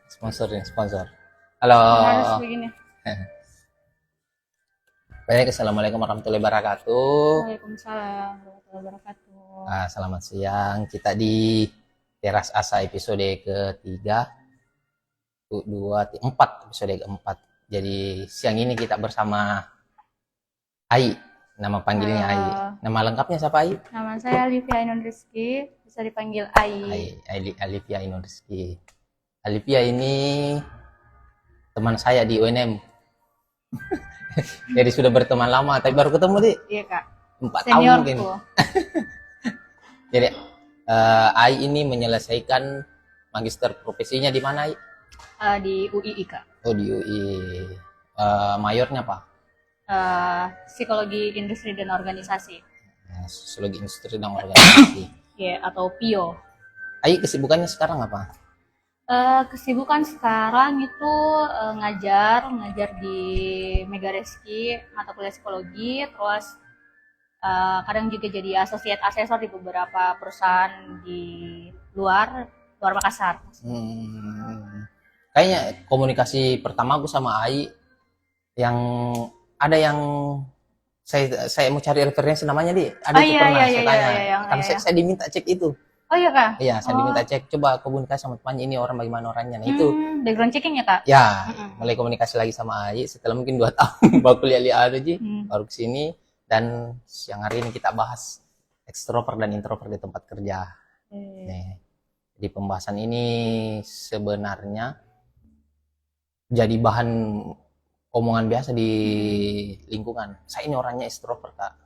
Sponsor nih, sponsor. Halo. Harus begini. Baik, assalamualaikum warahmatullahi wabarakatuh. Waalaikumsalam warahmatullahi wabarakatuh. Selamat siang. Kita di Teras Asa episode ketiga, empat episode keempat. Jadi siang ini kita bersama Ai. Nama panggilnya Ai. Nama lengkapnya siapa Ai? Nama saya Alivia Ainun Rizky, bisa dipanggil Ai. Alivia Ainun Rizky. Alivia ini teman saya di UNM. Jadi sudah berteman lama, tapi baru ketemu di Iya kak. 4 tahun Seniorku. mungkin. Jadi Ai ini menyelesaikan magister profesinya di mana Ai? Di UII kak. Oh di UI. Mayornya apa? Psikologi Industri dan Organisasi. Sosiologi Industri dan Organisasi. Ya, atau PIO. Ai kesibukannya sekarang apa? Kesibukan sekarang itu ngajar di Megareski mata kuliah psikologi, terus kadang juga jadi associate asesor di beberapa perusahaan di luar Makassar. Kayaknya komunikasi pertama aku sama Ai yang ada yang saya mau cari referensi namanya di ada itu pernah saya tanya kan saya diminta cek itu. Oh iya kak? Iya, saya diminta cek, coba komunikasi sama temannya ini orang bagaimana orangnya. Nah itu background checking ya kak? ya, mulai komunikasi lagi sama Ai setelah mungkin 2 tahun baru kuliah aja baru kesini. Dan siang hari ini kita bahas ekstrovert dan introvert di tempat kerja. Nih, di pembahasan ini sebenarnya jadi bahan omongan biasa di lingkungan. Saya ini orangnya ekstrovert kak,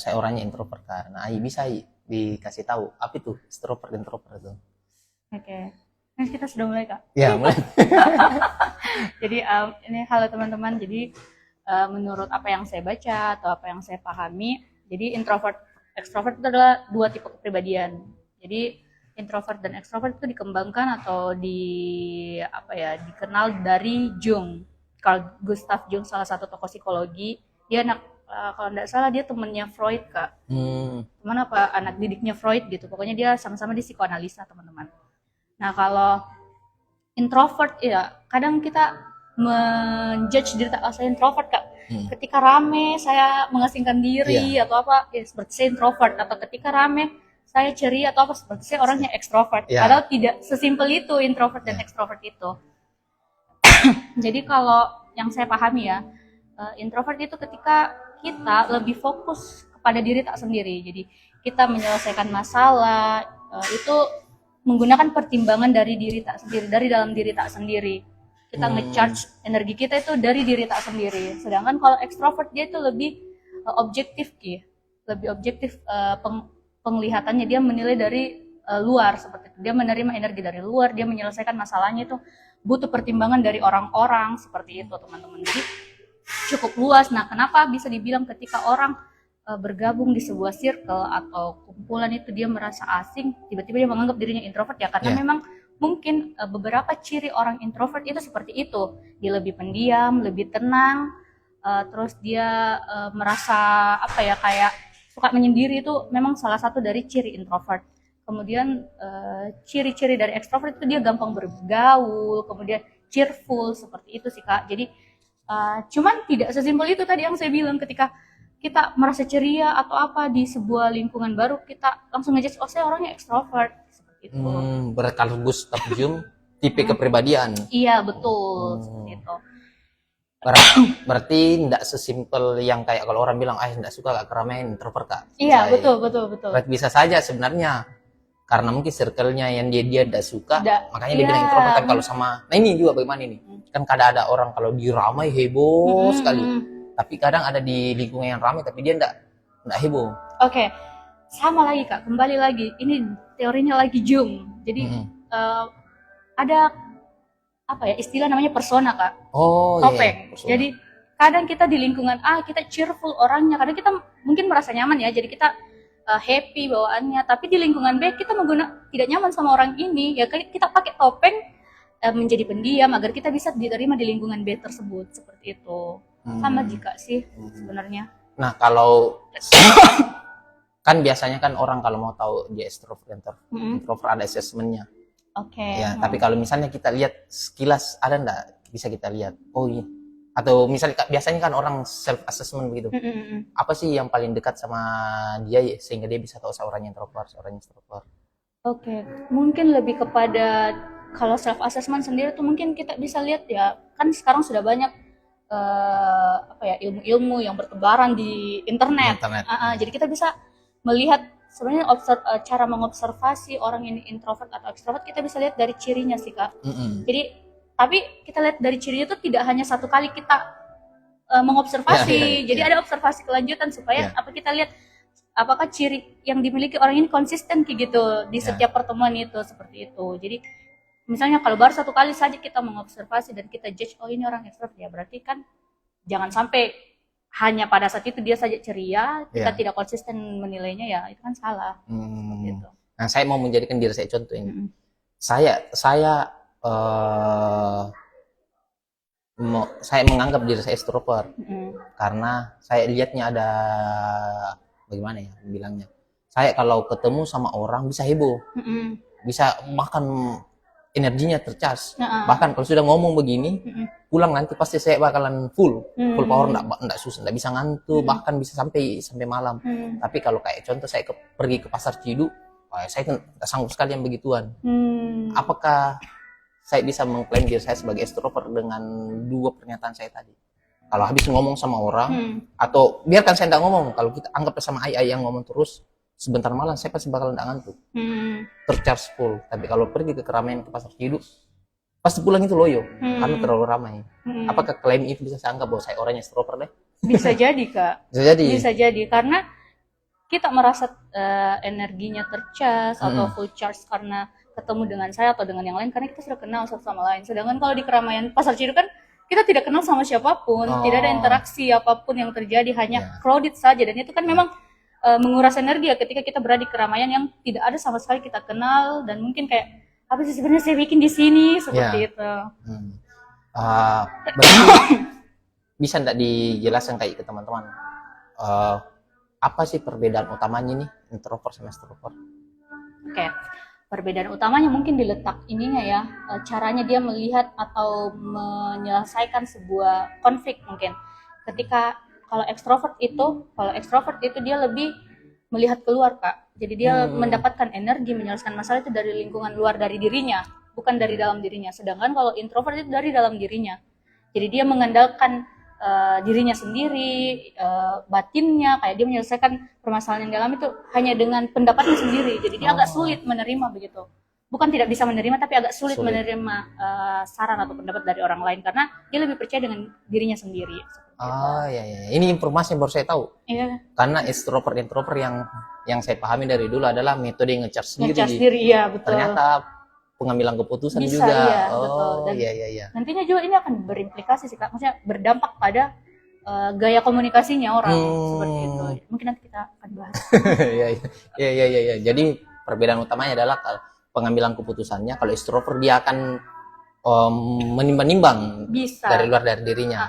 saya orangnya introvert kak. Nah Ai bisa dikasih tahu apa itu extrovert introvert itu? Oke. Nah, kita sudah mulai kak. Ya mulai. Jadi ini halo teman-teman. Jadi menurut apa yang saya baca atau apa yang saya pahami, jadi introvert, extrovert itu adalah 2 tipe kepribadian. Jadi introvert dan extrovert itu dikembangkan atau dikenal dari Jung, Carl Gustav Jung, salah satu tokoh psikologi. Dia kalau tidak salah dia temannya Freud kak. Teman apa anak didiknya Freud gitu. Pokoknya dia sama-sama di psikoanalisa teman-teman. Nah kalau introvert ya kadang kita menjudge diri saya introvert kak. Ketika rame saya mengasingkan diri atau apa ya seperti saya introvert, atau ketika rame saya ceria atau apa seperti saya orangnya ekstrovert. Padahal tidak sesimpel itu introvert dan ekstrovert itu. Jadi kalau yang saya pahami ya, introvert itu ketika kita lebih fokus kepada diri tak sendiri. Jadi kita menyelesaikan masalah itu menggunakan pertimbangan dari diri tak sendiri, dari dalam diri tak sendiri. Kita nge-charge energi kita itu dari diri tak sendiri. Sedangkan kalau ekstrovert dia itu lebih objektif lebih objektif penglihatannya, dia menilai dari luar seperti itu. Dia menerima energi dari luar, dia menyelesaikan masalahnya itu butuh pertimbangan dari orang-orang seperti itu teman-teman. Jadi cukup luas. Nah, kenapa bisa dibilang ketika orang bergabung di sebuah circle atau kumpulan itu dia merasa asing, tiba-tiba dia menganggap dirinya introvert ya karena memang mungkin beberapa ciri orang introvert itu seperti itu. Dia lebih pendiam, lebih tenang, terus dia merasa kayak suka menyendiri, itu memang salah satu dari ciri introvert. Kemudian ciri-ciri dari ekstrovert itu dia gampang bergaul, kemudian cheerful seperti itu sih kak. Jadi cuman tidak sesimpel itu tadi yang saya bilang, ketika kita merasa ceria atau apa di sebuah lingkungan baru kita langsung ngejudge, oh saya orangnya ekstrovert seperti itu. Berarti kalau Gustav Jung tipe kepribadian. Iya betul seperti itu. Berarti tidak sesimpel yang kayak kalau orang bilang tidak suka gak keramaian introvert kak. Iya betul. Berarti bisa saja sebenarnya karena mungkin circle-nya yang dia tidak suka, makanya dia bilang introvert kan. Kalau sama, nah ini juga bagaimana ini, kan kadang ada orang kalau diramai heboh sekali, tapi kadang ada di lingkungan yang ramai tapi dia enggak heboh. Oke. Sama lagi kak, kembali lagi ini teorinya lagi Jung. Jadi ada istilah namanya persona kak. Topeng. Persona. Jadi kadang kita di lingkungan kita cheerful orangnya, kadang kita mungkin merasa nyaman ya, jadi kita happy bawaannya, tapi di lingkungan B kita tidak nyaman sama orang ini ya, kita pakai topeng menjadi pendiam agar kita bisa diterima di lingkungan B tersebut seperti itu. Sama juga sih sebenarnya. Nah kalau kan biasanya kan orang kalau mau tahu dia extrovert introvert ada assessmentnya. Oke. Ya, tapi kalau misalnya kita lihat sekilas ada enggak bisa kita lihat. Oh iya. Atau misalnya biasanya kan orang self assessment begitu. Apa sih yang paling dekat sama dia ya, sehingga dia bisa tahu seorang introvert, seorang extrovert? Oke, mungkin lebih kepada kalau self assessment sendiri tuh mungkin kita bisa lihat ya, kan sekarang sudah banyak apa ya, ilmu-ilmu yang bertebaran di internet. Jadi kita bisa melihat sebenarnya cara mengobservasi orang ini introvert atau extrovert, kita bisa lihat dari cirinya sih Kak. Jadi tapi kita lihat dari cirinya itu tidak hanya satu kali kita mengobservasi. Jadi ada observasi kelanjutan supaya apa, kita lihat apakah ciri yang dimiliki orang ini konsisten kayak gitu di setiap pertemuan itu, seperti itu. Jadi misalnya kalau baru satu kali saja kita mengobservasi dan kita judge, oh ini orang extrovert, ya berarti kan jangan sampai hanya pada saat itu dia saja ceria, kita tidak konsisten menilainya, ya itu kan salah. Gitu. Nah, saya mau menjadikan diri saya contoh ini. Saya menganggap diri saya extrovert karena saya lihatnya ada bagaimana ya bilangnya. Saya kalau ketemu sama orang bisa heboh, bisa makan energinya tercas. Bahkan kalau sudah ngomong begini, pulang nanti pasti saya bakalan full power, enggak bisa ngantuk, bahkan bisa sampai malam. Tapi kalau kayak contoh saya pergi ke pasar Cidu, saya kan nggak sanggup sekali yang begituan. Apakah saya bisa mengklaim diri saya sebagai extrovert dengan dua pernyataan saya tadi? Kalau habis ngomong sama orang, atau biarkan saya nggak ngomong, kalau kita anggap sama ai yang ngomong terus, sebentar malam saya pasti bakal nggak ngantuk, tercharge full. Tapi kalau pergi ke keramaian, ke pasar hidup, pasti pulang itu loyo, karena terlalu ramai. Apakah klaim itu bisa saya anggap bahwa saya orangnya extrovert deh? Bisa jadi Kak. Bisa jadi karena kita merasa energinya tercharge atau full charge karena ketemu dengan saya atau dengan yang lain, karena kita sudah kenal satu sama lain. Sedangkan kalau di keramaian pasar Cidu kan kita tidak kenal sama siapapun, tidak ada interaksi apapun yang terjadi, hanya crowded saja, dan itu kan memang menguras energi ya ketika kita berada di keramaian yang tidak ada sama sekali kita kenal, dan mungkin kayak apa sih sebenarnya saya bikin di sini, seperti itu. Berarti bisa enggak dijelaskan kayak ke teman-teman apa sih perbedaan utamanya nih introvert sama extrovert? Oke. Perbedaan utamanya mungkin diletak ininya ya, caranya dia melihat atau menyelesaikan sebuah konflik mungkin. Ketika kalau extrovert itu dia lebih melihat keluar Kak. Jadi dia mendapatkan energi menyelesaikan masalah itu dari lingkungan luar, dari dirinya, bukan dari dalam dirinya. Sedangkan kalau introvert itu dari dalam dirinya. Jadi dia mengandalkan dirinya sendiri, batinnya, kayak dia menyelesaikan permasalahan yang dalam itu hanya dengan pendapatnya sendiri. Jadi dia agak sulit menerima begitu. Bukan tidak bisa menerima, tapi agak sulit menerima saran atau pendapat dari orang lain karena dia lebih percaya dengan dirinya sendiri. Iya. Ini informasi yang baru saya tahu. Iya. Karena introvert yang saya pahami dari dulu adalah metode nge-charge sendiri. Iya, betul. Ternyata pengambilan keputusan bisa, juga. Iya, betul. Dan iya. Nantinya juga ini akan berimplikasi sih Kak. Maksudnya berdampak pada gaya komunikasinya orang seperti itu. Mungkin nanti kita akan bahas. Iya. Jadi perbedaan utamanya adalah pengambilan keputusannya. Kalau extrovert dia akan menimbang-nimbang dari luar dari dirinya.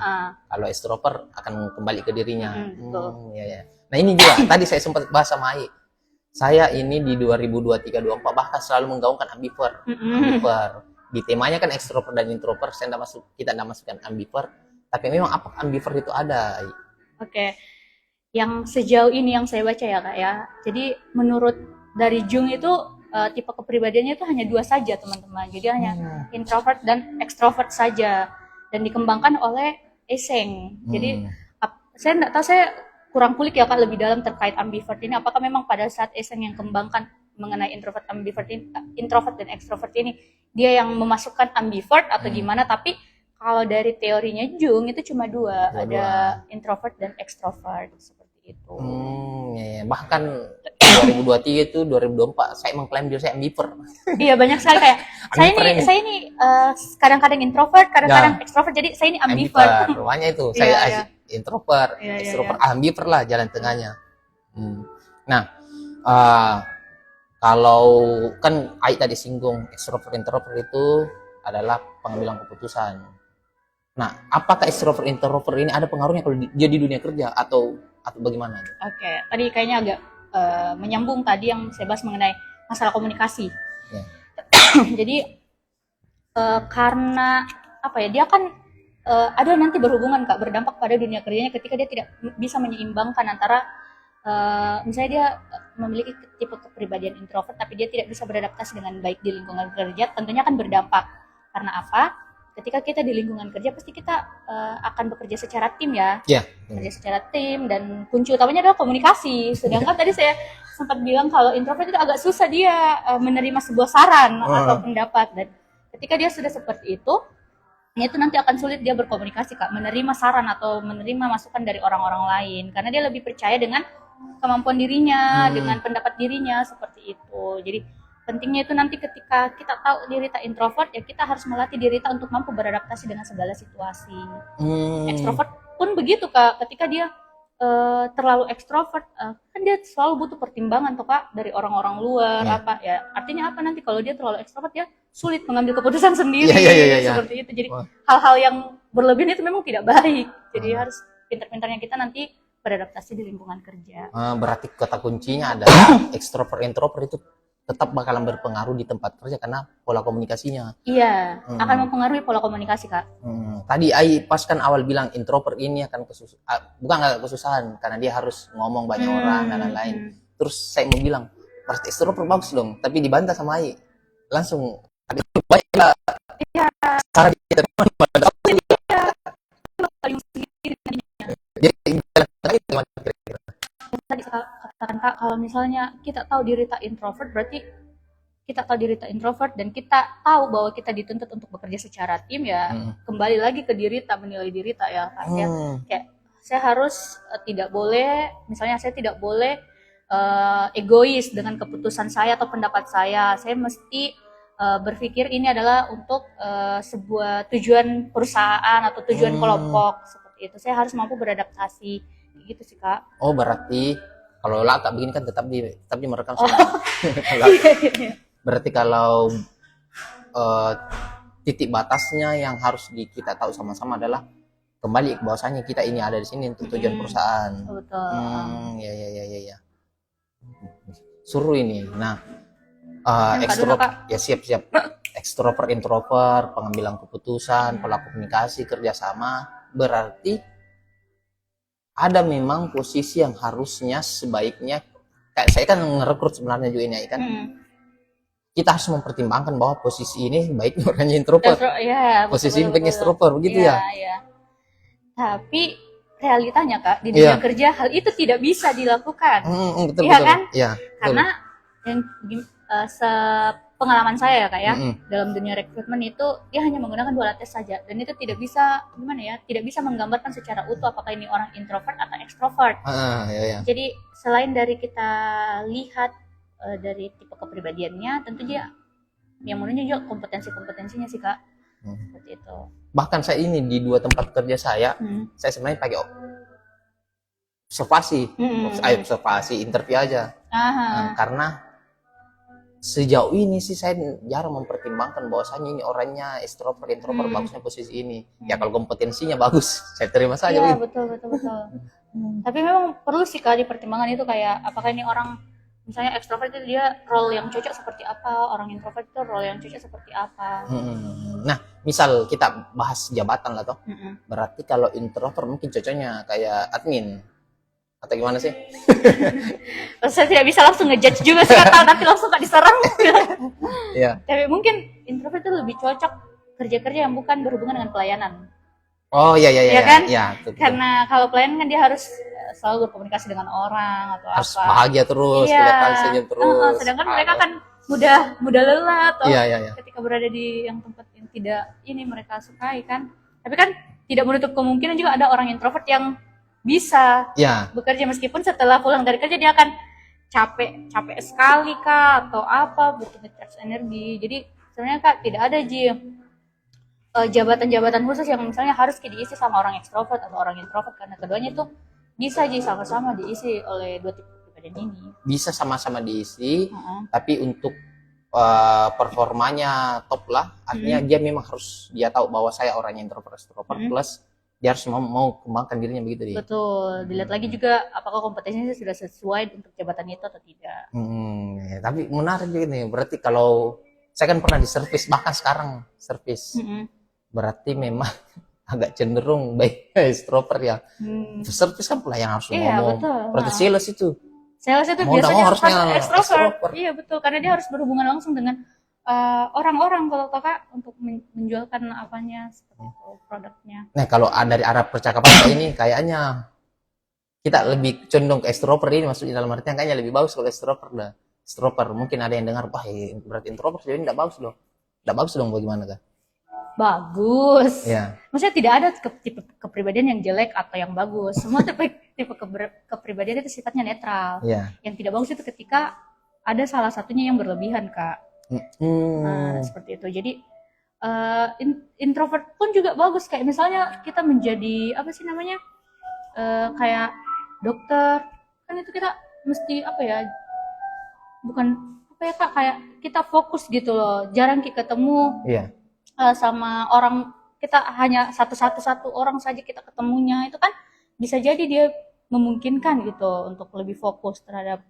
Kalau extrovert akan kembali ke dirinya. Iya. Nah ini juga tadi saya sempat bahas sama Ai. Saya ini di 2023-24 bahkan selalu menggaungkan ambivert. Di temanya kan extrovert dan introvert, kita tidak masukkan ambivert. Tapi memang apa ambivert itu ada? Oke. Yang sejauh ini yang saya baca ya Kak ya. Jadi menurut dari Jung itu tipe kepribadiannya itu hanya dua saja teman-teman. Jadi hanya introvert dan extrovert saja. Dan dikembangkan oleh Eysenck. Jadi saya tidak tahu, saya kurang kulik ya Kak lebih dalam terkait ambivert ini, apakah memang pada saat Eysenck yang kembangkan mengenai introvert dan extrovert ini dia yang memasukkan ambivert atau gimana, tapi kalau dari teorinya Jung itu cuma dua, ada introvert dan extrovert seperti itu. Bahkan 2023 itu 2024 saya mengklaim diri saya ambivert. Iya, banyak sekali kayak saya ini kadang-kadang introvert, kadang-kadang extrovert, jadi saya ini ambivert. Rupanya itu saya introvert, extrovert, ambivert lah jalan tengahnya. Nah, kalau kan Ai tadi singgung extrovert introvert itu adalah pengambilan keputusan. Nah, apakah extrovert introvert ini ada pengaruhnya kalau dia di dunia kerja atau bagaimana? Oke, tadi kayaknya agak menyambung tadi yang saya bahas mengenai masalah komunikasi. Jadi karena apa ya, dia kan ada nanti berhubungan Kak, berdampak pada dunia kerjanya ketika dia tidak bisa menyeimbangkan antara misalnya dia memiliki tipe kepribadian introvert tapi dia tidak bisa beradaptasi dengan baik di lingkungan kerja, tentunya akan berdampak. Karena apa? Ketika kita di lingkungan kerja pasti kita akan bekerja secara tim ya. Iya. Bekerja secara tim dan kunci utamanya adalah komunikasi. Sedangkan tadi saya sempat bilang kalau introvert itu agak susah dia menerima sebuah saran atau pendapat, dan ketika dia sudah seperti itu nanti akan sulit dia berkomunikasi Kak, menerima saran atau menerima masukan dari orang-orang lain karena dia lebih percaya dengan kemampuan dirinya, dengan pendapat dirinya seperti itu. Jadi pentingnya itu nanti ketika kita tahu diri kita introvert, ya kita harus melatih diri kita untuk mampu beradaptasi dengan segala situasi. Ekstrovert pun begitu Kak, ketika dia terlalu ekstrovert, kan dia selalu butuh pertimbangan tuh Kak dari orang-orang luar, apa ya, artinya apa nanti kalau dia terlalu ekstrovert ya sulit mengambil keputusan sendiri, seperti itu. Jadi hal-hal yang berlebihan itu memang tidak baik, jadi harus pintar-pintarnya kita nanti beradaptasi di lingkungan kerja. Berarti kata kuncinya adalah ekstrovert introvert itu tetap bakalan berpengaruh di tempat kerja karena pola komunikasinya. Iya, akan mempengaruhi pola komunikasi Kak. Tadi Ai pas kan awal bilang introvert ini akan bukan nggak kesusahan karena dia harus ngomong banyak orang dan lain-lain. Terus saya mau bilang berarti ekstrovert bagus dong, tapi dibantah sama Ai langsung ada banyak lah. Iya. Cara kita jadi tadi katakan Kak, kalau misalnya kita tahu diri kita introvert, berarti kita tahu diri kita introvert dan kita tahu bahwa kita dituntut untuk bekerja secara tim ya, kembali lagi ke diri kita, menilai diri kita ya Kak. Kayak saya harus tidak boleh, misalnya saya tidak boleh egois dengan keputusan saya atau pendapat saya. Saya mesti berpikir ini adalah untuk sebuah tujuan perusahaan atau tujuan kelompok, seperti itu. Saya harus mampu beradaptasi gitu sih Kak. Oh berarti kalau Lata begini kan tetap di merekam. Berarti kalau titik batasnya yang harus kita tahu sama-sama adalah kembali bahwasanya kita ini ada di sini untuk tujuan perusahaan. Betul. Ya. Suruh ini. Nah, ekstrovert ya siap. Ekstrovert introvert, pengambilan keputusan, pola komunikasi, kerjasama, berarti ada memang posisi yang harusnya sebaiknya, kayak saya kan ngerekrut sebenarnya juga ini kan, kita harus mempertimbangkan bahwa posisi ini baiknya orangnya introvert, posisi ini baiknya extrovert begitu ya. Tapi realitanya Kak, di dunia kerja hal itu tidak bisa dilakukan, betul. Kan? Karena yang pengalaman saya ya Kak ya, dalam dunia rekrutmen itu dia hanya menggunakan 2 alat tes saja, dan itu tidak bisa tidak bisa menggambarkan secara utuh apakah ini orang introvert atau extrovert. Jadi selain dari kita lihat dari tipe kepribadiannya, tentu dia yang menunjuk juga kompetensinya sih Kak. Seperti itu. Bahkan saya ini di 2 tempat kerja saya sebenarnya pakai observasi interview aja. Karena sejauh ini sih saya jarang mempertimbangkan bahwasanya ini orangnya extrovert introvert bagusnya posisi ini. Ya kalau kompetensinya bagus, saya terima saja. Iya, betul. Tapi memang perlu sih Kak dipertimbangkan itu, kayak apakah ini orang misalnya extrovert itu dia role yang cocok seperti apa, orang introvert itu role yang cocok seperti apa. Nah, misal kita bahas jabatan lah toh. Berarti kalau introvert mungkin cocoknya kayak admin. Atau gimana sih? Saya tidak bisa langsung ngejudge juga sih, nanti langsung gak diserang. Tapi mungkin introvert itu lebih cocok kerja-kerja yang bukan berhubungan dengan pelayanan. Oh iya kan? Betul. Karena kalau pelayanan kan dia harus selalu berkomunikasi dengan orang atau harus bahagia terus, kelihatan senyum terus. Sedangkan mereka kan mudah lelah atau ketika berada di yang tempat yang tidak ini mereka sukai kan. Tapi kan tidak menutup kemungkinan juga ada orang introvert yang bisa bekerja meskipun setelah pulang dari kerja dia akan capek sekali Kak atau apa, butuh ngecharge energi. Jadi sebenarnya Kak tidak ada jabatan-jabatan khusus yang misalnya harus diisi sama orang ekstrovert atau orang introvert, karena keduanya itu bisa sama-sama diisi oleh 2 tipe kepribadian ini. Bisa sama-sama diisi, tapi untuk performanya top lah. Artinya dia memang harus dia tahu bahwa saya orangnya introvert extrovert plus dia harus mau kembangkan dirinya begitu. Betul. Dilihat lagi juga apakah kompetensinya sudah sesuai untuk jabatan itu atau tidak. Tapi menarik juga nih. Berarti kalau saya kan pernah di servis, bahkan sekarang servis. Berarti memang agak cenderung baik extrovert ya. Servis kan pelayan harus ngomong. Betul. Berarti sales itu. Sales itu Mau biasanya harusnya extrovert. Iya betul, karena dia harus berhubungan langsung dengan orang-orang kalau kakak untuk menjualkan apanya seperti itu, produknya. Nah kalau dari arah percakapan kayak ini kayaknya kita lebih condong ke extrovert ini, maksudnya dalam artian kayaknya lebih bagus kalau extrovert dah. Extrovert mungkin ada yang dengar, wah berarti introvert jadi tidak bagus dong. Tidak bagus dong, bagaimana kan? Bagus. Ya. Maksudnya tidak ada tipe kepribadian yang jelek atau yang bagus. Semua tipe kepribadian itu sifatnya netral. Ya. Yang tidak bagus itu ketika ada salah satunya yang berlebihan, Kak. Nah, seperti itu. Jadi introvert pun juga bagus. Kayak misalnya kita menjadi apa sih namanya? Kayak dokter. Kan itu kita mesti apa ya? Bukan apa ya, Kak, kayak kita fokus gitu loh. Jarang kita ketemu. Iya. Sama orang, kita hanya satu orang saja kita ketemunya, itu kan bisa jadi dia memungkinkan gitu untuk lebih fokus terhadap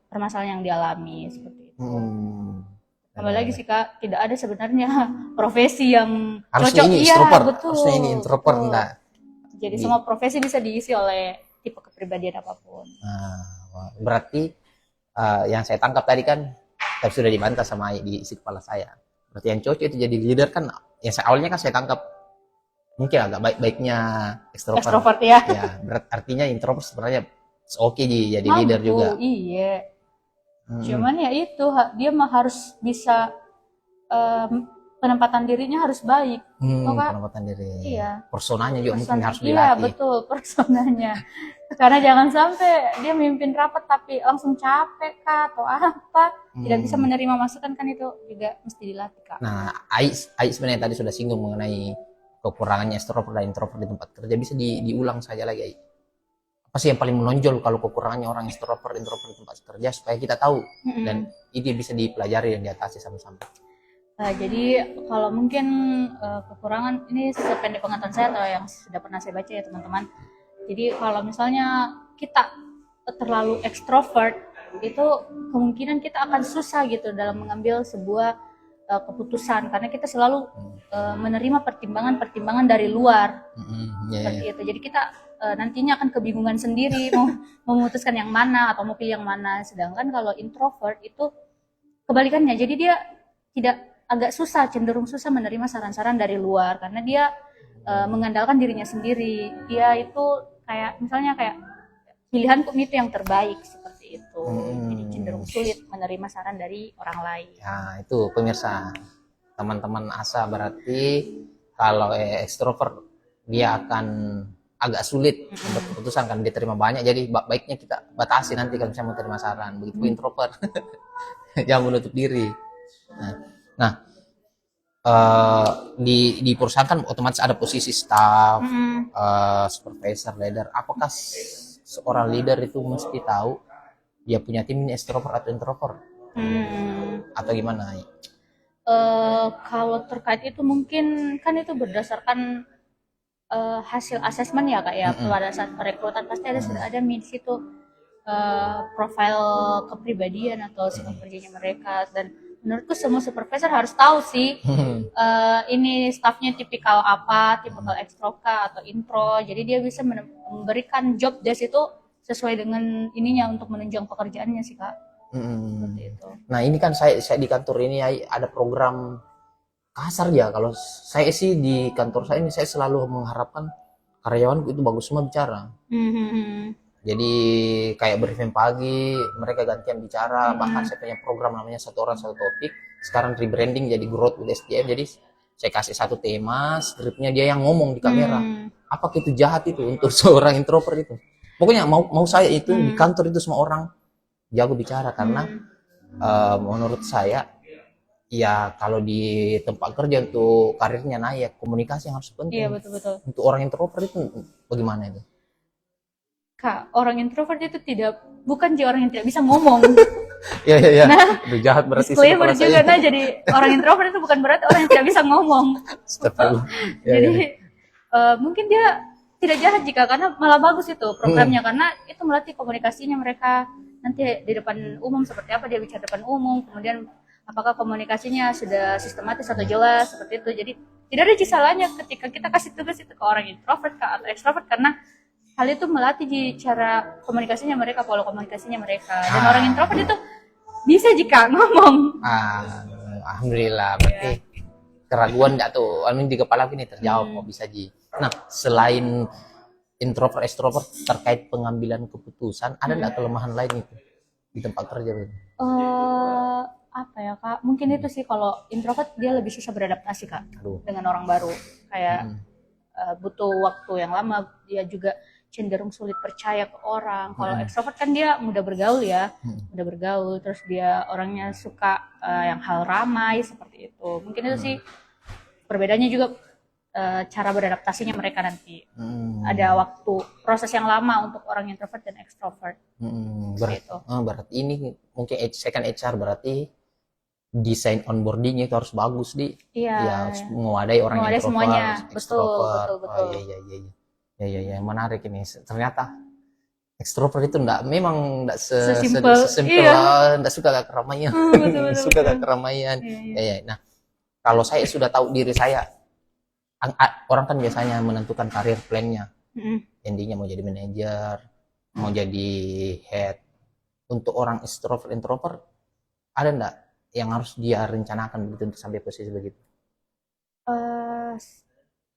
permasalahan yang dialami seperti itu. Apalagi sih Kak, tidak ada sebenarnya profesi yang harusnya cocok. Ini extrovert, harusnya ini introvert enggak. Jadi semua profesi bisa diisi oleh tipe kepribadian apapun. Berarti yang saya tangkap tadi kan, tapi sudah dibantah sama di isi kepala saya. Berarti yang cocok itu jadi leader kan, yang awalnya kan saya tangkap mungkin agak baik-baiknya extrovert ya. Ya, artinya introvert sebenarnya oke jadi leader juga. Iya. Cuman ya itu dia mah harus bisa penempatan dirinya harus baik. Penempatan diri. Iya. Personanya juga mungkin harus dilatih. Iya betul, personanya. Karena jangan sampai dia mimpin rapat tapi langsung capek Kak atau apa, tidak bisa menerima masukan, kan itu juga mesti dilatih Kak. Nah, Ais sebenarnya tadi sudah singgung mengenai kekurangannya extrovert dan introvert di tempat kerja. Bisa diulang saja lagi, Ais. Apa sih yang paling menonjol kalau kekurangannya orang introvert di tempat kerja supaya kita tahu dan itu bisa dipelajari dan diatasi sama-sama. Jadi kalau mungkin kekurangan ini sependek pengetahuan saya atau yang sudah pernah saya baca ya teman-teman. Jadi kalau misalnya kita terlalu ekstrovert, itu kemungkinan kita akan susah gitu dalam mengambil sebuah keputusan, karena kita selalu menerima pertimbangan dari luar. Seperti itu. Jadi kita nantinya akan kebingungan sendiri mau memutuskan yang mana atau mau pilih yang mana. Sedangkan kalau introvert itu kebalikannya. Jadi dia agak susah, cenderung susah menerima saran-saran dari luar karena dia mengandalkan dirinya sendiri. Dia itu kayak misalnya kayak pilihanku itu yang terbaik seperti itu. Jadi cenderung sulit menerima saran dari orang lain. Ya, itu pemirsa, teman-teman Asa, berarti kalau ekstrovert dia akan agak sulit untuk keputusan, kan dia terima banyak, jadi baiknya kita batasi nanti kalau misalnya mau terima saran. Begitu introvert jangan menutup diri. Nah, di perusahaan kan otomatis ada posisi staff, supervisor, leader. Apakah seorang leader itu mesti tahu dia punya tim ini extrovert atau introvert? Atau gimana? Kalau terkait itu mungkin kan itu berdasarkan hasil asesmen ya Kak ya. Pada saat perekrutan pasti ada di situ profil kepribadian atau sifat kerjanya mereka, dan menurutku semua supervisor harus tahu sih ini staffnya tipikal apa, tipikal ekstrovert atau intro. Jadi dia bisa memberikan job desk itu sesuai dengan ininya untuk menunjang pekerjaannya sih Kak. Seperti itu. Nah ini kan saya di kantor ini ada program kasar ya. Kalau saya sih di kantor saya ini saya selalu mengharapkan karyawanku itu bagus semua bicara. Jadi kayak briefing pagi, mereka gantian bicara. Bahkan saya punya program namanya satu orang satu topik. Sekarang rebranding jadi growth with SDM. Jadi saya kasih satu tema, skripnya dia yang ngomong di kamera. Apakah itu jahat itu untuk seorang introvert itu? Pokoknya mau saya itu di kantor itu semua orang jago bicara, karena menurut saya ya kalau di tempat kerja untuk karirnya naik, komunikasi yang harus penting. Iya betul. Untuk orang introvert itu bagaimana itu? Kak, orang introvert itu bukan orang yang tidak bisa ngomong. Iya. Nah, udah jahat berarti. Disclaimer juga, nah jadi orang introvert itu bukan berarti orang yang tidak bisa ngomong. Jadi mungkin dia tidak jahat jika, karena malah bagus itu programnya, karena itu melatih komunikasinya mereka nanti di depan umum seperti apa dia bicara depan umum, kemudian apakah komunikasinya sudah sistematis atau jelas seperti itu. Jadi tidak ada salahnya ketika kita kasih tugas itu ke orang introvert atau extrovert, karena hal itu melatih di cara komunikasinya mereka, pola komunikasinya mereka. Dan orang introvert itu bisa jika ngomong. Alhamdulillah, berarti keraguan enggak tuh, di kepala ini terjawab, mau bisa Ji. Nah, selain introvert extrovert terkait pengambilan keputusan, ada enggak kelemahan lain itu di tempat kerja? Apa ya Kak, mungkin itu sih, kalau introvert dia lebih susah beradaptasi Kak. Dengan orang baru, kayak butuh waktu yang lama, dia juga cenderung sulit percaya ke orang. Kalau extrovert kan dia mudah bergaul ya, mudah bergaul, terus dia orangnya suka yang hal ramai seperti itu. Mungkin itu sih perbedaannya, juga cara beradaptasinya mereka nanti. Ada waktu proses yang lama untuk orang introvert dan extrovert. Berarti ini mungkin second HR berarti desain onboarding itu harus bagus ya, harus mewadahi orang yang introvert, semuanya. extrovert. Betul. Ya, menarik ini. Ternyata extrovert itu memang enggak sesimpel enggak suka keramaian. Suka keramaian. Ya. Nah, kalau saya sudah tahu diri saya, orang kan biasanya menentukan karir plan-nya. Endingnya mau jadi manajer, mau jadi head. Untuk orang extrovert introvert, ada enggak yang harus dia rencanakan begitu untuk sampai posisi begitu?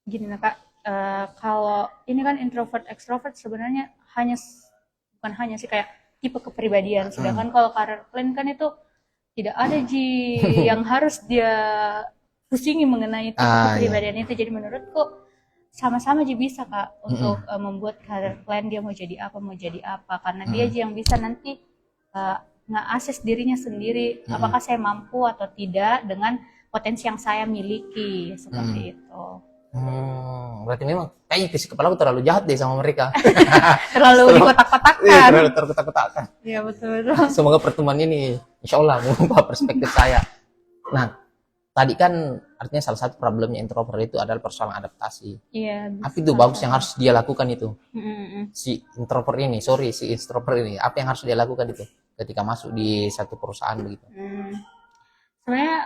Gini Kak, kalau ini kan introvert extrovert sebenarnya bukan hanya sih, kayak tipe kepribadian. Sedangkan kalau career plan kan itu tidak ada yang harus dia pusingi mengenai tipe kepribadian itu. Jadi menurutku sama-sama bisa Kak untuk membuat career plan, dia mau jadi apa, karena dia yang bisa nanti nge-assess dirinya sendiri, apakah saya mampu atau tidak dengan potensi yang saya miliki, seperti itu. Berarti memang kayaknya isi kepala aku terlalu jahat deh sama mereka. terlalu dikotak-kotakkan. Iya, terlalu terkotak-kotakkan. Iya, betul. Semoga pertemuan ini insya Allah mengubah perspektif saya. Nah, tadi kan artinya salah satu problemnya introvert itu adalah persoalan adaptasi. Iya. Apa itu bagus yang harus dia lakukan itu? Si extrovert ini, apa yang harus dia lakukan itu ketika masuk di satu perusahaan begitu? Sebenarnya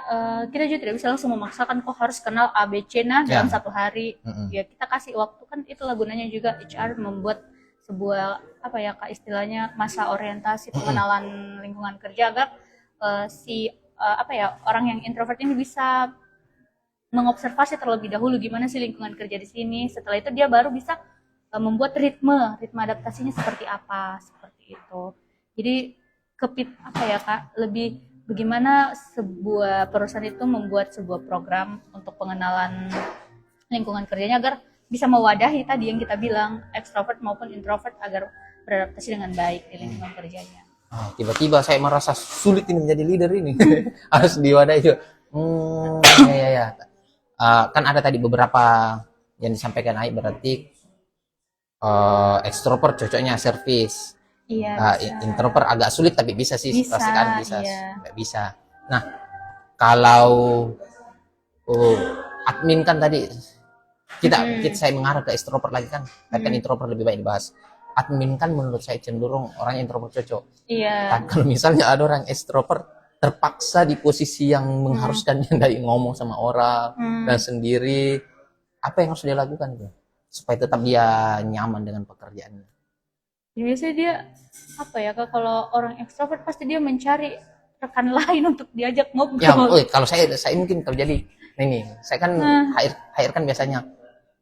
kita juga tidak bisa langsung memaksakan kok harus kenal ABC dalam satu hari. Ya kita kasih waktu, kan itulah gunanya juga HR membuat sebuah Kak, istilahnya masa orientasi pengenalan lingkungan kerja, agar orang yang introvert ini bisa mengobservasi terlebih dahulu gimana sih lingkungan kerja di sini. Setelah itu dia baru bisa membuat ritme adaptasinya seperti apa, seperti itu. Jadi Kak, lebih bagaimana sebuah perusahaan itu membuat sebuah program untuk pengenalan lingkungan kerjanya agar bisa mewadahi tadi yang kita bilang, extrovert maupun introvert, agar beradaptasi dengan baik di lingkungan kerjanya. Tiba-tiba saya merasa sulit ini menjadi leader ini. Harus diwadahi juga. Ya. Kan ada tadi beberapa yang disampaikan Ai, berarti extrovert cocoknya service. Iya, introvert agak sulit tapi bisa sih, pastikan bisa. Iya. Bisa. Nah, kalau admin kan tadi saya mengarah ke extrovert lagi kan, kan introvert lebih baik dibahas. Admin kan menurut saya cenderung orang introvert cocok. Iya. Kan kalau misalnya ada orang extrovert terpaksa di posisi yang mengharuskan dia dari ngomong sama orang dan sendiri, apa yang harus dia lakukan tuh supaya tetap dia nyaman dengan pekerjaannya? Ya, biasanya dia Kak, kalau orang ekstrovert pasti dia mencari rekan lain untuk diajak ngobrol. Ya, kalau saya mungkin terjadi ini, saya kan HR kan biasanya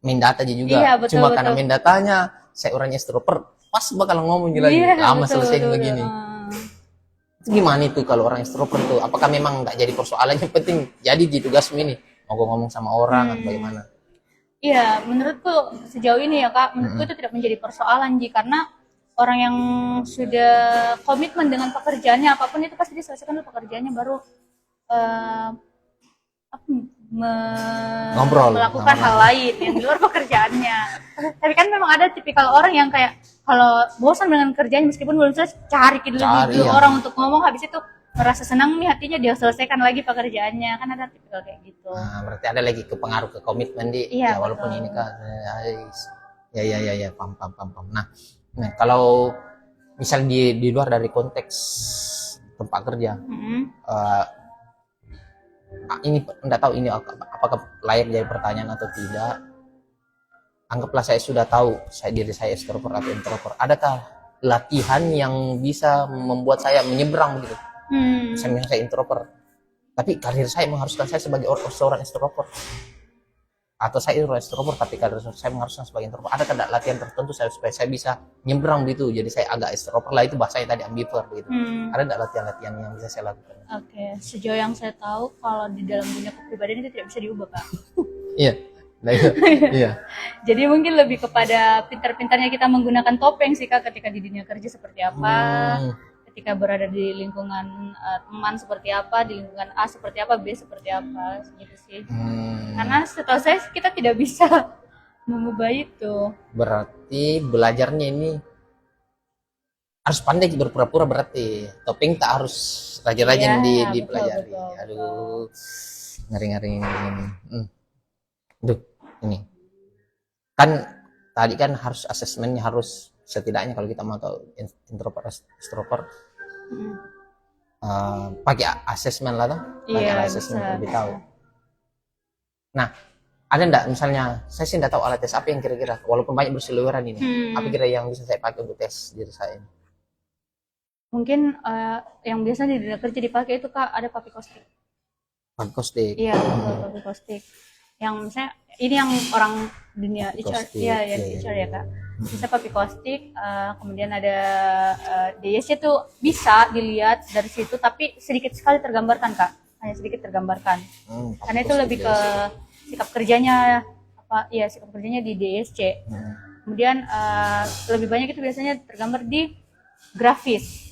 main data aja juga. Iya, betul, Cuma karena main datanya saya orangnya extrovert, pas bakal ngomong lagi. Lama selesai begini. Gimana itu kalau orang extrovert tuh? Apakah memang nggak jadi persoalan? Yang penting jadi di tugas ini mau ngomong sama orang atau bagaimana? Iya, menurutku sejauh ini ya Kak, menurutku itu tidak menjadi persoalan karena orang yang sudah komitmen dengan pekerjaannya, apapun itu pasti diselesaikan dulu pekerjaannya, baru melakukan hal lain yang di luar pekerjaannya. Tapi kan memang ada tipikal orang yang kayak kalau bosan dengan kerjanya meskipun belum selesai, cari orang untuk ngomong, habis itu merasa senang nih hatinya, dia selesaikan lagi pekerjaannya. Kan ada tipikal kayak gitu. Nah, berarti ada lagi kepengaruh ke komitmen ya, walaupun ini kan ya paham. Nah, kalau misal di luar dari konteks tempat kerja, ini enggak tahu ini apakah layak jadi pertanyaan atau tidak. Anggaplah saya sudah tahu diri saya extrovert atau introvert. Adakah latihan yang bisa membuat saya menyeberang begitu? Misalnya saya introvert, tapi karir saya mengharuskan saya sebagai seorang extrovert. Atau saya extrovert tapi karir saya mengharuskan sebagai introvert. Adakah latihan tertentu supaya saya bisa nyebrang gitu? Jadi saya agak extrovert lah, itu bahasanya tadi ambivert gitu. Ada enggak latihan-latihan yang bisa saya lakukan? Oke, sejauh yang saya tahu kalau di dalam dunia kepribadian itu tidak bisa diubah, Kak. Iya. Nah, iya. Jadi mungkin lebih kepada pintar-pintarnya kita menggunakan topeng sih, Kak, ketika di dunia kerja seperti apa, ketika berada di lingkungan teman seperti apa, di lingkungan A seperti apa, B seperti apa, gitu sih. Karena setahu saya kita tidak bisa mengubah itu. Berarti belajarnya ini harus pandai berpura-pura, berarti topeng tak harus rajin-rajin dipelajari. Betul. Aduh, ngeri-ngeri ini. Duh, ini kan tadi kan harus asesmennya, harus setidaknya kalau kita mau tahu introvert extrovert pakai asesmen lah tuh, pakai asesmen lebih tahu. Nah, ada enggak misalnya saya sih enggak tahu alat tes apa yang kira-kira, walaupun banyak berseliweran ini, apa kira yang bisa saya pakai untuk tes diri saya ini? Mungkin yang biasa di dunia kerja dipakai itu, Kak, ada papi kostik. Papi kostik. Iya, papi kostik. Yang misalnya ini yang orang dunia HR, HR ya, Kak. Bisa papi kostik, kemudian ada DSC tuh bisa dilihat dari situ, tapi sedikit sekali tergambarkan, Kak. Hanya sedikit tergambarkan. Karena itu lebih ke sikap kerjanya sikap kerjanya di DSC. Kemudian lebih banyak itu biasanya tergambar di grafis,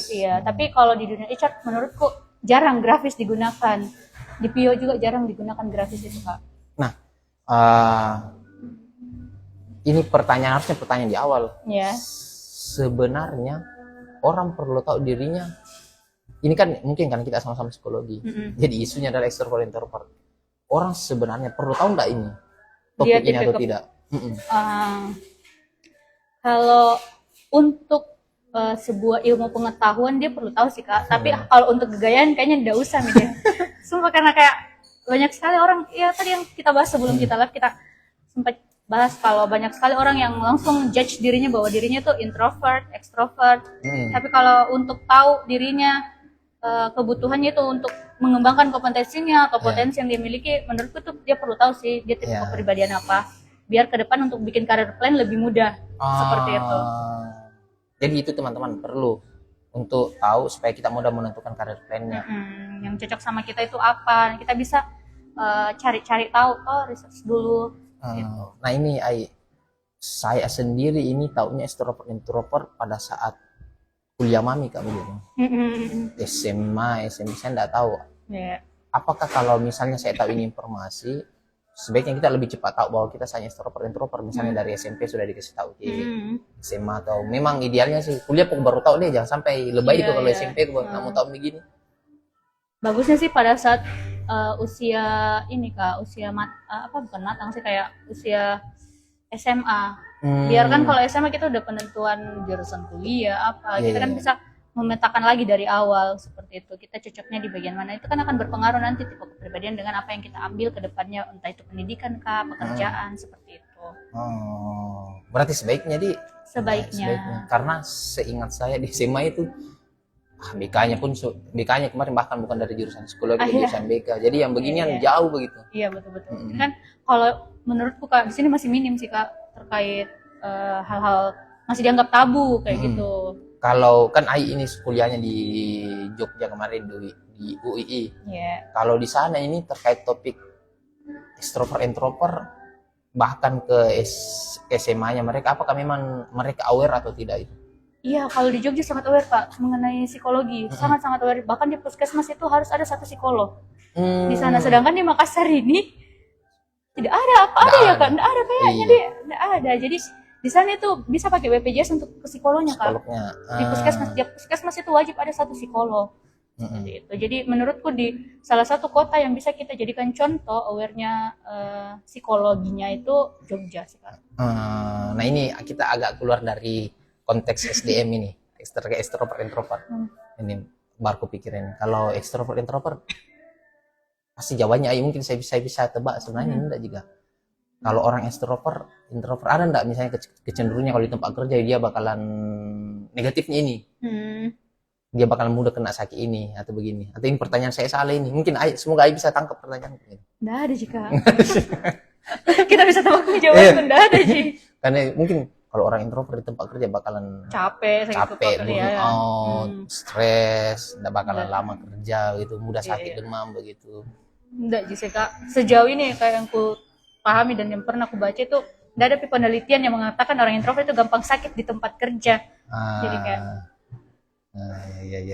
ya. Tapi kalau di dunia HR menurutku jarang grafis digunakan. Di PIO juga jarang digunakan grafis itu, Kak. Nah, ini harusnya pertanyaan di awal. Ya. Sebenarnya orang perlu tahu dirinya. Ini kan mungkin kan kita sama-sama psikologi. Jadi isunya adalah extrovert introvert. Orang sebenarnya perlu tahu nggak ini topik ini atau tidak? Kalau untuk sebuah ilmu pengetahuan dia perlu tahu sih, Kak. Tapi kalau untuk kegayaan kayaknya tidak usah nih deh. Sumpah, karena kayak banyak sekali orang, ya tadi yang kita bahas sebelum kita live, kita sempat bahas kalau banyak sekali orang yang langsung judge dirinya bahwa dirinya tuh introvert, extrovert. Tapi kalau untuk tahu dirinya, kebutuhannya itu untuk mengembangkan kompetensinya atau potensi yang dia miliki, menurutku tuh dia perlu tahu sih dia tipe kepribadian apa, biar ke depan untuk bikin karir plan lebih mudah. Seperti itu. Jadi itu teman-teman perlu untuk tahu supaya kita mudah menentukan karir plan-nya. Yang cocok sama kita itu apa? Kita bisa cari-cari tahu, research dulu. Gitu. Nah ini saya sendiri ini taunya extrovert introvert pada saat kuliah mami, Kak, begitu. SMA, SMP saya enggak tahu. Apakah kalau misalnya saya tahu ini informasi, sebaiknya kita lebih cepat tahu bahwa kita hanya extrovert introvert, misalnya dari SMP sudah dikasih tahu SMA, atau memang idealnya sih kuliah baru tahu deh, jangan sampai lebay itu kalau SMP kamu tahu begini. Bagusnya sih pada saat usia ini, Kak, bukan matang sih, kayak usia SMA. Biarkan kalau SMA kita udah penentuan jurusan kuliah kita kan bisa memetakan lagi dari awal seperti itu. Kita cocoknya di bagian mana, itu kan akan berpengaruh nanti tipe kepribadian dengan apa yang kita ambil ke depannya, entah itu pendidikan kah, pekerjaan, seperti itu. Berarti sebaiknya sebaiknya. Karena seingat saya di SMA itu BK-nya kemarin bahkan bukan dari jurusan psikologi, jurusan BK. Jadi yang beginian jauh begitu. Iya, betul. Kan kalau menurutku, Kak, di sini masih minim sih, Kak, terkait hal-hal masih dianggap tabu kayak gitu. Kalau kan ini kuliahnya di Jogja kemarin di UII. Kalau di sana ini terkait topik extrovert introvert bahkan ke SMA-nya mereka, apakah memang mereka aware atau tidak itu? Iya, kalau di Jogja sangat aware, Pak, mengenai psikologi. Sangat aware. Bahkan di puskesmas itu harus ada satu psikolog di sana. Sedangkan di Makassar ini tidak ada. Ada ya, Kak? Tidak ada kayaknya deh. Tidak ada. Jadi di sana itu bisa pakai BPJS untuk psikolognya, Kak. Di puskesmas itu wajib ada satu psikolog. Gitu. Jadi menurutku di salah satu kota yang bisa kita jadikan contoh awarenya psikologinya itu Jogja sih, Kak. Nah ini kita agak keluar dari konteks SDM ini, extrovert introvert. Ini baru kepikiran kalau extrovert introvert Pasti jawabannya ayo mungkin saya bisa tebak sebenarnya enggak juga. Kalau orang introvert ada enggak misalnya kecenderungannya kalau di tempat kerja dia bakalan negatifnya ini. Dia bakalan mudah kena sakit ini atau begini. Atau ini pertanyaan saya salah ini. Mungkin semoga Ai bisa tangkap pertanyaan ini. Enggak ada jika. Kita bisa tebak jawaban enggak ada sih. Karena mungkin kalau orang introvert di tempat kerja bakalan capek stres, enggak bakalan lama kerja gitu, mudah sakit demam begitu. Enggak Jessica, sejauh ini kayak yang ku pahami dan yang pernah aku baca itu enggak ada penelitian yang mengatakan orang introvert itu gampang sakit di tempat kerja. Jadi kayak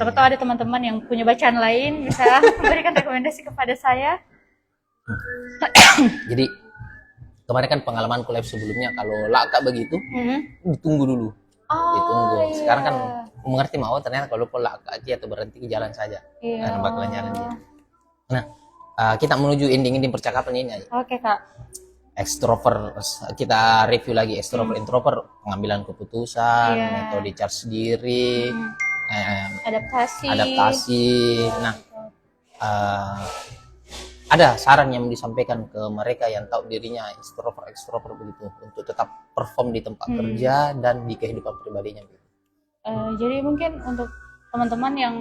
siapa tahu ada teman-teman yang punya bacaan lain bisa memberikan rekomendasi kepada saya. Jadi kemarin kan pengalaman live sebelumnya kalau laka begitu ditunggu dulu. Ditunggu. Sekarang kan mengerti mau ternyata kalau laka aja atau berhenti ke jalan saja. Dan bakalan jalan dia. Nah, kita menuju ending percakapan ini. Oke, Kak. Extrovert, kita review lagi extrovert introvert, pengambilan keputusan, metode charge diri, adaptasi. Nah, ada saran yang disampaikan ke mereka yang tahu dirinya extrovert begitu untuk tetap perform di tempat kerja dan di kehidupan pribadinya. Jadi mungkin untuk teman-teman yang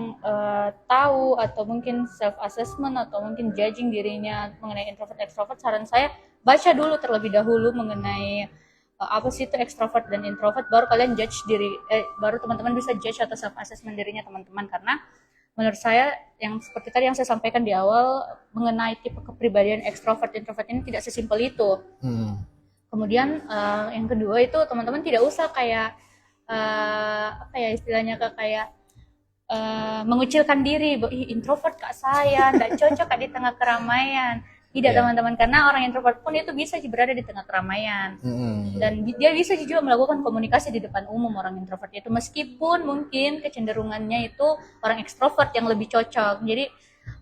tahu atau mungkin self assessment atau mungkin judging dirinya mengenai introvert extrovert, saran saya baca dulu terlebih dahulu mengenai apa sih itu extrovert dan introvert, baru kalian judge baru teman-teman bisa judge atau self assessment dirinya teman-teman. Karena menurut saya yang seperti tadi yang saya sampaikan di awal mengenai tipe kepribadian ekstrovert introvert ini tidak sesimpel itu. Kemudian yang kedua itu teman-teman tidak usah kayak apa ya istilahnya kayak mengucilkan diri, introvert kak saya nggak cocok kak di tengah keramaian. Tidak teman-teman, karena orang introvert pun itu bisa berada di tengah keramaian dan dia bisa juga melakukan komunikasi di depan umum. Orang introvert itu meskipun mungkin kecenderungannya itu orang ekstrovert yang lebih cocok. Jadi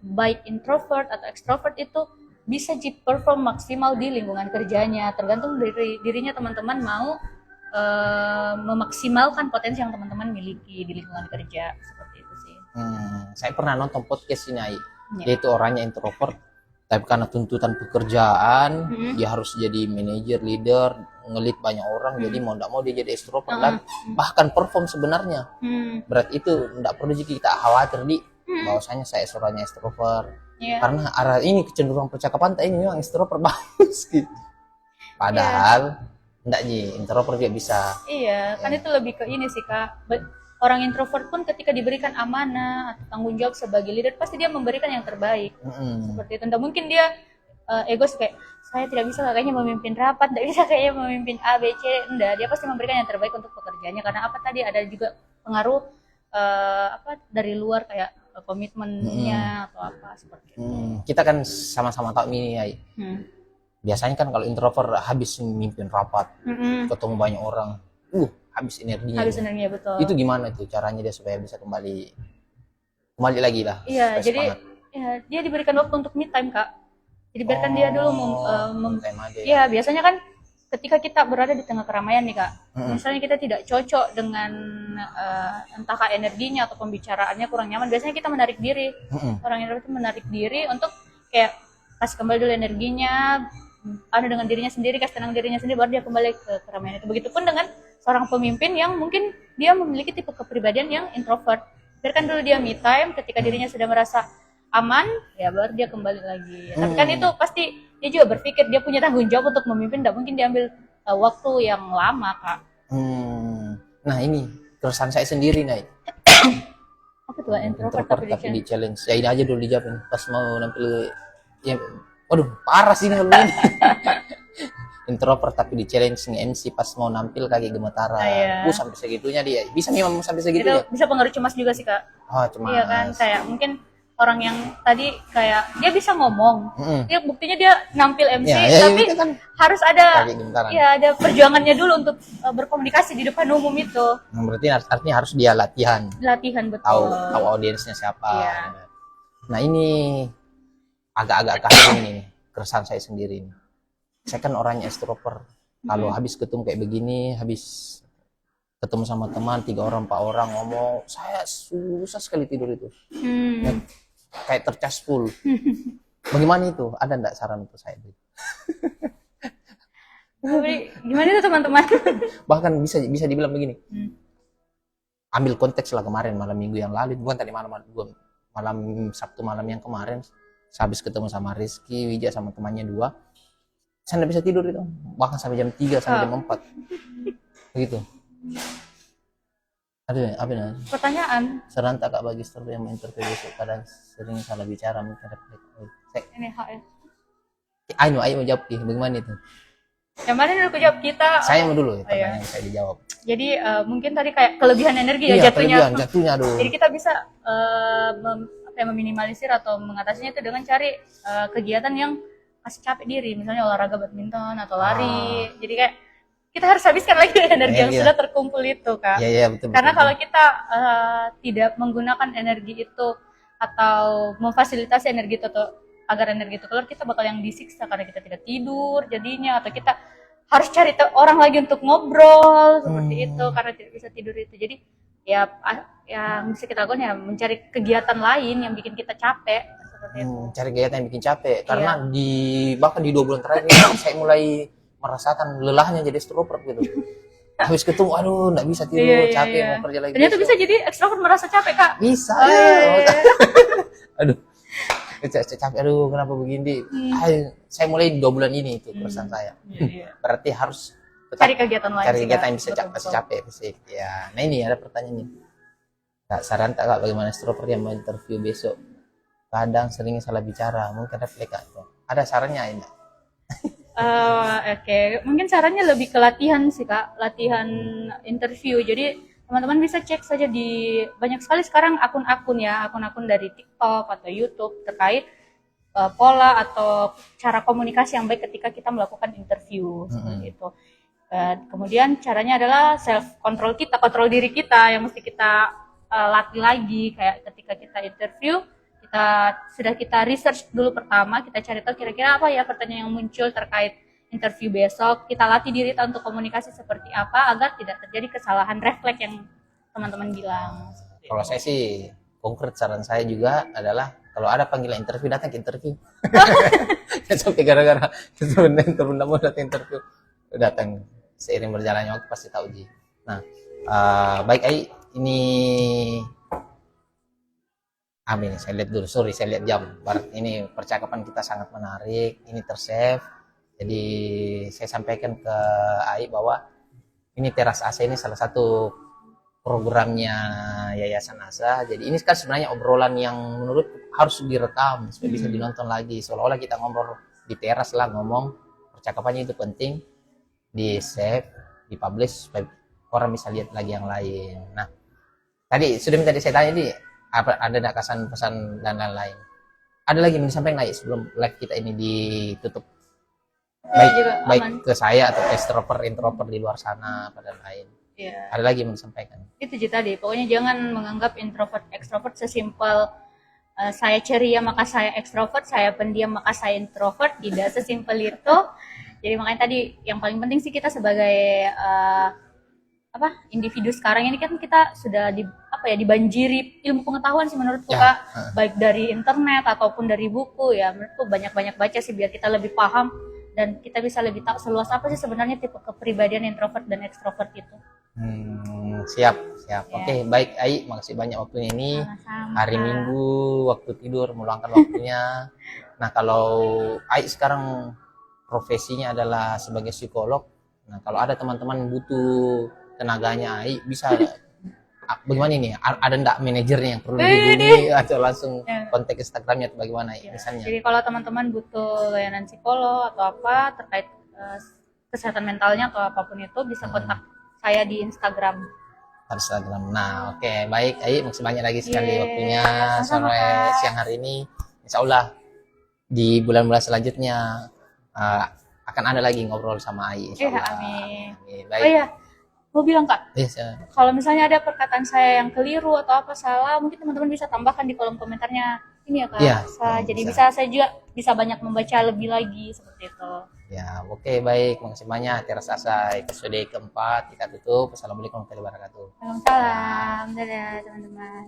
baik introvert atau ekstrovert itu bisa perform maksimal di lingkungan kerjanya, tergantung dari dirinya teman-teman mau memaksimalkan potensi yang teman-teman miliki di lingkungan kerja. Seperti itu sih. Saya pernah nonton podcast ini, yaitu orangnya introvert. Tapi karena tuntutan pekerjaan, dia harus jadi manajer, leader, ngelit banyak orang, jadi mau tidak mau dia jadi extrovert dan bahkan perform sebenarnya. Berarti itu tidak perlu kita khawatir bahwasanya saya seorang extrovert. Karena arah ini kecenderungan percakapan ini memang extrovert bagus gitu. Padahal tidak introvert juga bisa. Iya, kan itu lebih ke ini sih Kak. Orang introvert pun ketika diberikan amanah atau tanggung jawab sebagai leader pasti dia memberikan yang terbaik. Seperti itu. Tidak mungkin dia egois kayak saya tidak bisa kayaknya memimpin rapat, tidak bisa kayaknya memimpin A, B, C. Enggak, dia pasti memberikan yang terbaik untuk pekerjaannya. Karena apa tadi ada juga pengaruh dari luar kayak komitmennya atau apa seperti itu. Kita kan sama-sama tahu ini ya. Biasanya kan kalau introvert habis memimpin rapat, ketemu banyak orang, habis energinya betul. Itu gimana itu caranya dia supaya bisa kembali lagi lah. Iya, jadi dia diberikan waktu untuk me time Kak. Jadi biarkan dia dulu Iya, biasanya kan ketika kita berada di tengah keramaian nih Kak, misalnya kita tidak cocok dengan entah energinya atau pembicaraannya kurang nyaman, biasanya kita menarik diri. Orang introvert itu menarik diri untuk kayak kasih kembali dulu energinya, dengan dirinya sendiri, kasih tenang dirinya sendiri, baru dia kembali ke keramaian itu. Begitupun dengan seorang pemimpin yang mungkin dia memiliki tipe kepribadian yang introvert. Biarkan dulu dia me time, ketika dirinya sudah merasa aman, ya baru dia kembali lagi. Tapi kan itu pasti dia juga berpikir dia punya tanggung jawab untuk memimpin, tidak mungkin diambil waktu yang lama Kak. Nah ini keresahan saya sendiri Apa tuh introvert tapi di challenge. Ya ini aja dulu dijawabin pas mau nampil ya. Waduh parah sih ini. Introvert tapi di challenge nge-MC pas mau nampil kaki gemetaran. Sampai segitunya dia. Bisa memang sampai segitunya. Bisa pengaruh cemas juga sih Kak. Cemas. Iya kan, kayak mungkin orang yang tadi kayak dia bisa ngomong, dia buktinya dia nampil MC, tapi kan harus ada ada perjuangannya dulu untuk berkomunikasi di depan umum itu. Berarti artinya harus dia latihan betul. Tahu audiensnya siapa. Nah ini agak kasar ini keresahan saya sendiri ini. Saya kan orangnya extrovert. Kalau habis ketemu kayak begini, habis ketemu sama teman 3 orang 4 orang ngomong, saya susah sekali tidur itu. Kayak tercas full. Bagaimana itu? Ada enggak saran untuk saya? Gimana itu teman-teman? Bahkan bisa dibilang begini. Ambil konteks lah kemarin malam minggu yang lalu, bukan tadi malam Sabtu malam yang kemarin, habis ketemu sama Rizky, Wija sama temannya 2, saya nggak bisa tidur itu, bahkan sampai jam 3 sampai jam 4, begitu. Aduh, apa nih? Pertanyaan. Saran tak kak bagi staf yang menginterview besok, kadang sering salah bicara mungkin Ini hak ya. Ayo mau jawab bagaimana itu? Yang mana dulu aku jawab kita? Saya mau dulu pertanyaan yang saya dijawab. Jadi mungkin tadi kayak kelebihan energi ya jatuhnya. Aduh. Jadi kita bisa meminimalisir atau mengatasinya itu dengan cari kegiatan yang kasih capek diri, misalnya olahraga badminton atau lari. Jadi kayak kita harus habiskan lagi energi yang sudah terkumpul itu, Kak. Iya, betul. Karena kalau kita tidak menggunakan energi itu atau memfasilitasi energi itu agar energi itu keluar, kita bakal yang disiksa karena kita tidak tidur jadinya, atau kita harus cari orang lagi untuk ngobrol seperti itu karena tidak bisa tidur itu. Jadi ya yang bisa kita lakukan ya mencari kegiatan lain yang bikin kita capek seperti itu. Cari kegiatan yang bikin capek karena bahkan di 2 bulan terakhir saya mulai merasakan lelahnya jadi extrovert gitu. Habis ketemu aduh enggak bisa tidur, capek mau kerja lagi. Ternyata bisa jadi extrovert merasa capek, Kak. Bisa. Aduh. Capek, aduh kenapa begini. Saya mulai 2 bulan ini itu perasaan saya. Berarti harus cari kegiatan lain. Cari kegiatan yang bisa capek fisik. Ya, nah ini ada pertanyaan nih. Kak, saran tak kak bagaimana extrovert yang mau interview besok? Kadang sering salah bicara, mungkin refleks itu. Ada sarannya enggak? Oke. Mungkin sarannya lebih ke latihan sih, Kak. Latihan interview. Jadi teman-teman bisa cek saja di banyak sekali sekarang akun-akun dari TikTok atau YouTube terkait pola atau cara komunikasi yang baik ketika kita melakukan interview seperti itu. Kemudian caranya adalah self control kontrol diri kita yang mesti kita latih lagi. Kayak ketika kita interview, kita research dulu pertama, kita cari tahu kira-kira apa ya pertanyaan yang muncul terkait interview besok, kita latih diri kita untuk komunikasi seperti apa agar tidak terjadi kesalahan refleks yang teman-teman bilang. Kalau saya sih konkret saran saya juga adalah kalau ada panggilan interview datang ke interview. Sampai gara-gara sebenarnya mau datang interview, datang seiring berjalannya waktu pasti tahu Ji. Nah, baik Ai, ini ini saya lihat dulu, saya lihat jam. Ini percakapan kita sangat menarik, ini tersave. Jadi saya sampaikan ke Ai bahwa ini Teras Asa ini salah satu programnya Yayasan Asa. Jadi ini kan sebenarnya obrolan yang menurut harus direkam supaya bisa dinonton lagi. Seolah-olah kita ngobrol di teras lah, ngomong percakapannya itu penting, di save, di publish supaya orang bisa lihat lagi yang lain. Nah, tadi saya tanya nih, ada enggak kesan pesan dan lain-lain? Ada lagi yang disampaikan lagi sebelum live kita ini ditutup? Baik ke saya atau extrovert introvert di luar sana pada lain. Ada lagi yang disampaikan? Itu aja tadi, pokoknya jangan menganggap introvert extrovert sesimpel saya ceria maka saya extrovert, saya pendiam maka saya introvert. Tidak sesimpel itu. Jadi makanya tadi yang paling penting sih kita sebagai individu sekarang ini kan kita sudah dibanjiri ilmu pengetahuan sih menurutku, Kak, baik dari internet ataupun dari buku ya. Menurutku banyak baca sih biar kita lebih paham dan kita bisa lebih tahu seluas apa sih sebenarnya tipe kepribadian introvert dan extrovert itu. Siap. Oke, baik Ai, makasih banyak waktunya ini. Sama-sama. Hari Minggu waktu tidur meluangkan waktunya. Nah, kalau Ai sekarang profesinya adalah sebagai psikolog. Nah, kalau ada teman-teman butuh tenaganya Ai, bisa bagaimana ini? Ada enggak manajernya yang perlu dihubungi atau langsung kontak Instagramnya atau bagaimana misalnya? Jadi kalau teman-teman butuh layanan psikolog atau apa terkait kesehatan mentalnya atau apapun itu bisa kontak saya di Instagram. Nah, oke, baik Ai, makasih banyak lagi sekali waktunya sore siang hari ini. Insya Allah di bulan-bulan selanjutnya akan ada lagi ngobrol sama Ai. Amin. Baik. Oh iya, mau bilang Kak, kalau misalnya ada perkataan saya yang keliru atau apa salah, mungkin teman-teman bisa tambahkan di kolom komentarnya ini ya Kak. Jadi saya juga bisa banyak membaca lebih lagi seperti itu. Ya, oke, baik. Makasih banyak. Teras Asa episode keempat kita tutup. Assalamualaikum warahmatullahi wabarakatuh. Waalaikumsalam. Dadah teman-teman.